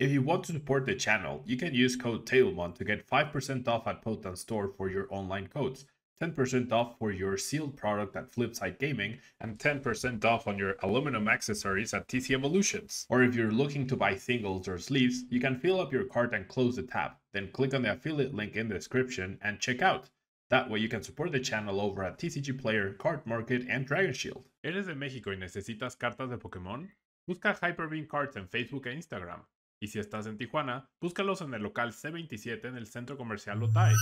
If you want to support the channel, you can use code tablemon to get 5% off at Potent Store for your online codes, 10% off for your sealed product at Flipside Gaming, and 10% off on your aluminum accessories at TC Evolutions. Or if you're looking to buy singles or sleeves, you can fill up your cart and close the tab, then click on the affiliate link in the description and check out. That way you can support the channel over at TCG Player, Card Market, and Dragon Shield. ¿Eres de México y necesitas cartas de Pokémon? Busca Hyperbeam Cards en Facebook e Instagram. Y si estás en Tijuana, búscalos en el local C27 en el Centro Comercial Otay.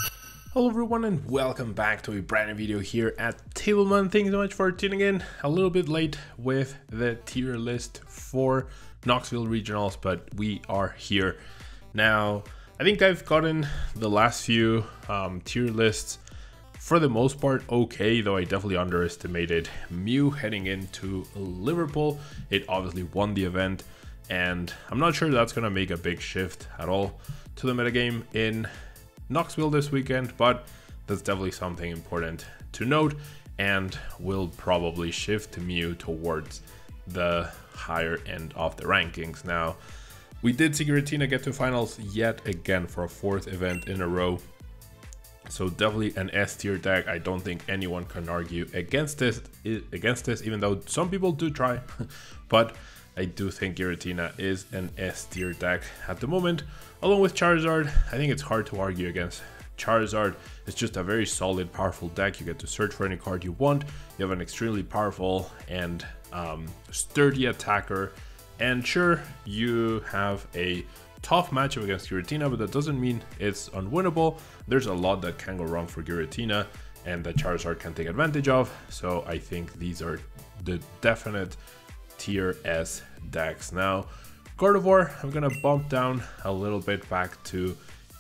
Hello everyone and welcome back to a brand new video here at tablemon. Thank you so much for tuning in. A little bit late with the tier list for Knoxville Regionals, but we are here. Now, I think I've gotten the last few tier lists for the most part okay, though I definitely underestimated Mew heading into Liverpool. It obviously won the event, and I'm not sure that's going to make a big shift at all to the metagame in Knoxville this weekend, but that's definitely something important to note, and will probably shift Mew towards the higher end of the rankings. Now, we did see Giratina get to finals yet again for a fourth event in a row. So definitely an S tier deck. I don't think anyone can argue against this, even though some people do try. But I do think Giratina is an S tier deck at the moment. Along with Charizard, I think it's hard to argue against Charizard. It's just a very solid, powerful deck. You get to search for any card you want. You have an extremely powerful and sturdy attacker. And sure, you have a tough matchup against Giratina, but that doesn't mean it's unwinnable. There's a lot that can go wrong for Giratina and that Charizard can take advantage of. So I think these are the definite tier S decks. Now, Gardevoir, I'm gonna bump down a little bit back to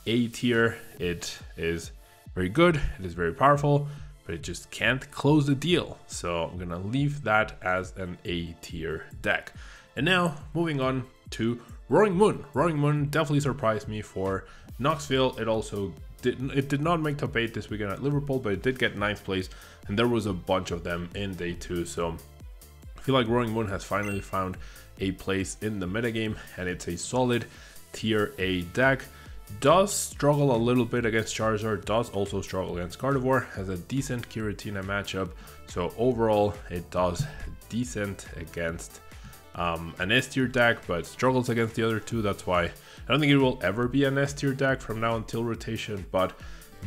A tier. It is very good, it is very powerful, but it just can't close the deal. So I'm gonna leave that as an A tier deck. And now moving on to Roaring Moon. Roaring Moon definitely surprised me for Knoxville. It did not make top 8 this weekend at Liverpool, but it did get 9th place, and there was a bunch of them in day 2. So I feel like Roaring Moon has finally found a place in the metagame, and it's a solid tier A deck. Does struggle a little bit against Charizard, does also struggle against Gardevoir, has a decent Giratina matchup. So overall, it does decent against an S tier deck, but struggles against the other two. That's why I don't think it will ever be an S tier deck from now until rotation, but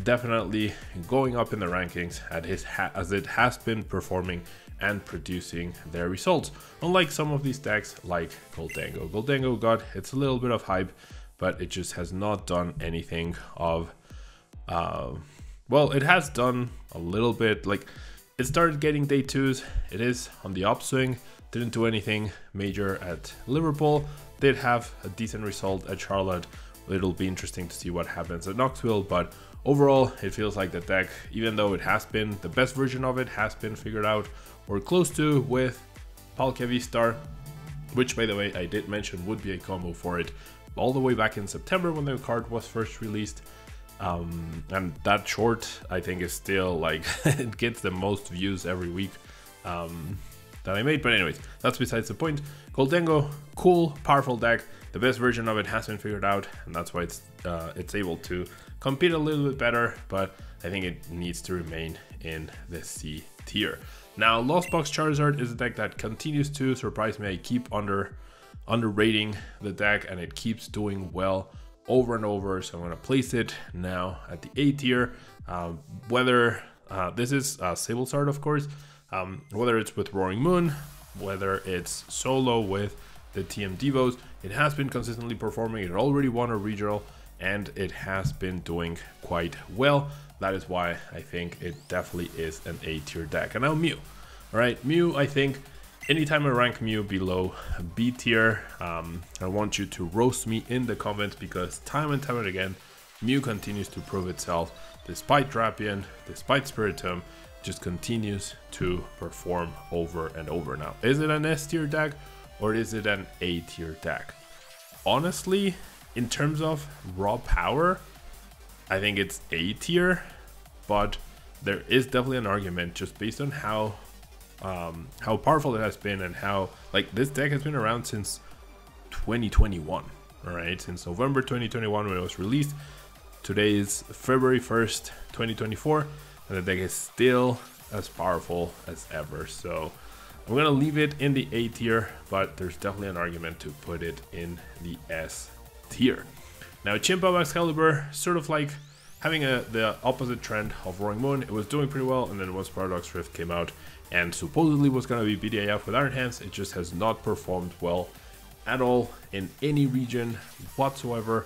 definitely going up in the rankings as it has been performing and producing their results. Unlike some of these decks like Goldango. Goldango got it's a little bit of hype, but it just has not done anything of well, it has done a little bit. Like, it started getting day 2s, it is on the upswing. Didn't do anything major at Liverpool, did have a decent result at Charlotte. It'll be interesting to see what happens at Knoxville, but overall it feels like the deck, even though it has been, the best version of it has been figured out or close to with Palkia V-Star, which by the way I did mention would be a combo for it all the way back in September when the card was first released. And that short I think is still like it gets the most views every week that I made, but anyways, that's besides the point. Goldango, cool, powerful deck. The best version of it has been figured out, and that's why it's able to compete a little bit better, but I think it needs to remain in the C tier. Now, Lost Box Charizard is a deck that continues to surprise me. I keep underrating the deck, and it keeps doing well over and over, so I'm going to place it now at the A tier. Whether this is Sablezard, of course, whether it's with Roaring Moon, whether it's solo with the TM Devos, it has been consistently performing. It already won a regional, and it has been doing quite well. That is why I think it definitely is an A tier deck. And now Mew. All right, Mew, I think anytime I rank Mew below B tier, I want you to roast me in the comments, because time and time again, Mew continues to prove itself. Despite Drapion, despite Spiritomb, just continues to perform over and over. Now, is it an S tier deck or is it an A tier deck? Honestly, in terms of raw power, I think it's A tier, but there is definitely an argument just based on how powerful it has been, and how, like, this deck has been around since 2021. all right, since November 2021 when it was released. Today is February 1st, 2024, and the deck is still as powerful as ever. So I'm gonna leave it in the A tier, but there's definitely an argument to put it in the S tier. Now, Chimpa Excalibur, sort of like having the opposite trend of Roaring Moon. It was doing pretty well, and then once Paradox Rift came out and supposedly was gonna be BDAF with Iron Hands, it just has not performed well at all in any region whatsoever.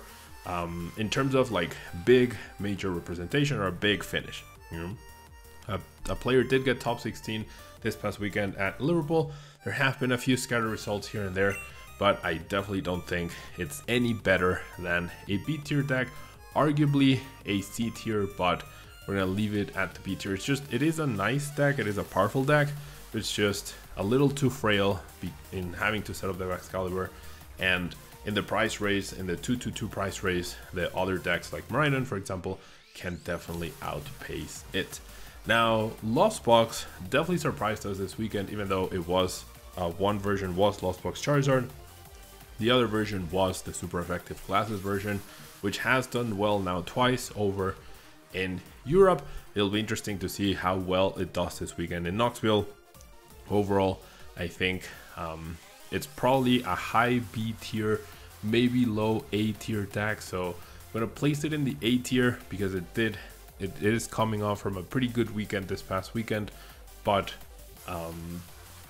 In terms of like big major representation or a big finish, you know? A player did get top 16 this past weekend at Liverpool. There have been a few scattered results here and there, but I definitely don't think it's any better than a B tier deck, arguably a C tier, but we're gonna leave it at the B tier. It is a nice deck, it is a powerful deck, but it's just a little too frail in having to set up the Excalibur, and in the price race, in the 2-2-2 price race, the other decks like Maridon, for example, can definitely outpace it. Now, Lost Box definitely surprised us this weekend, even though it was one version was Lost Box Charizard, the other version was the super effective Glasses version, which has done well now twice over in Europe. It'll be interesting to see how well it does this weekend in Knoxville. Overall, I think it's probably a high B tier, maybe low A tier deck, so I'm gonna place it in the A tier because it is coming off from a pretty good weekend this past weekend, but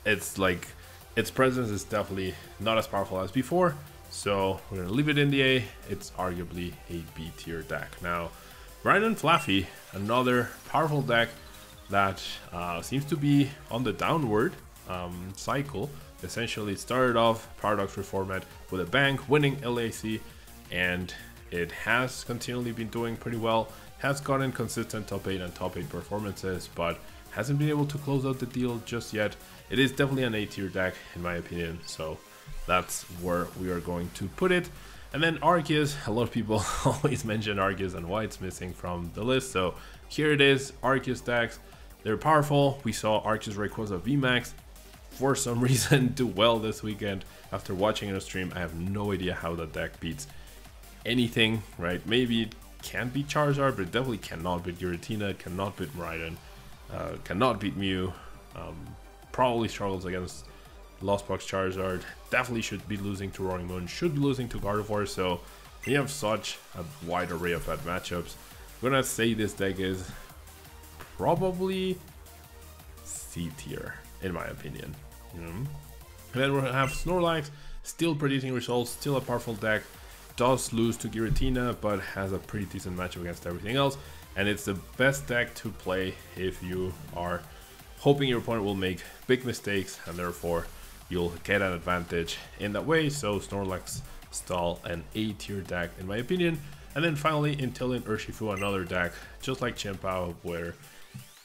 it's like its presence is definitely not as powerful as before, so we're gonna leave it in the A. It's arguably a B tier deck. Now, Ryan Flaffy, another powerful deck that seems to be on the downward cycle. Essentially started off Paradox Reformat with a bang, winning LAC, and it has continually been doing pretty well, has gotten consistent top 8 and top 8 performances, but hasn't been able to close out the deal just yet. It is definitely an A tier deck in my opinion, so that's where we are going to put it. And then Arceus, a lot of people always mention Arceus and why it's missing from the list, so here it is. Arceus decks, they're powerful. We saw Arceus Rayquaza VMAX for some reason do well this weekend. After watching it on stream, I have no idea how that deck beats anything, right? Maybe it can beat Charizard, but it definitely cannot beat Giratina, it cannot beat Maridon, cannot beat Mew, probably struggles against Lost Box Charizard, definitely should be losing to Roaring Moon, should be losing to Gardevoir, so we have such a wide array of bad matchups. I'm gonna say this deck is probably C tier, in my opinion. And then we'll have Snorlax, still producing results, still a powerful deck, does lose to Giratina, but has a pretty decent matchup against everything else, and it's the best deck to play if you are hoping your opponent will make big mistakes, and therefore you'll get an advantage in that way. So Snorlax still an A tier deck in my opinion. And then finally Inteleon Urshifu, another deck just like Chien-Pao, where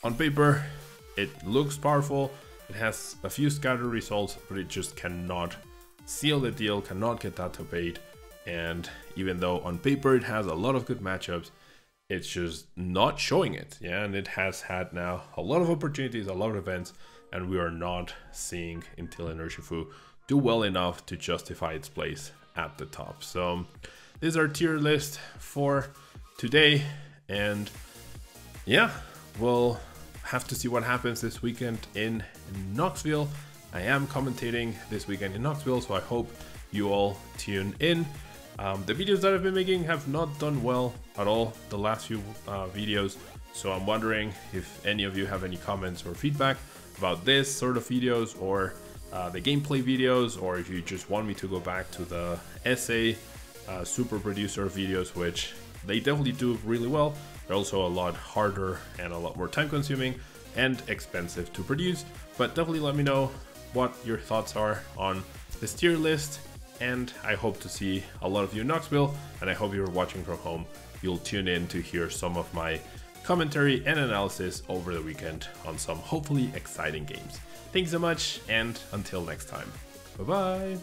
on paper it looks powerful, it has a few scattered results, but it just cannot seal the deal, cannot get that top 8. And even though on paper it has a lot of good matchups, it's just not showing it. Yeah, and it has had now a lot of opportunities, a lot of events, and we are not seeing Inteleon Urshifu do well enough to justify its place at the top. So this is our tier list for today, and yeah, we'll have to see what happens this weekend in Knoxville. I am commentating this weekend in Knoxville, so I hope you all tune in. The videos that I've been making have not done well at all the last few videos, so I'm wondering if any of you have any comments or feedback about this sort of videos, or the gameplay videos, or if you just want me to go back to the essay super producer videos, which they definitely do really well. They're also a lot harder and a lot more time consuming and expensive to produce, but definitely let me know what your thoughts are on this tier list. And I hope to see a lot of you in Knoxville, and I hope you're watching from home. You'll tune in to hear some of my commentary and analysis over the weekend on some hopefully exciting games. Thanks so much, and until next time. Bye-bye!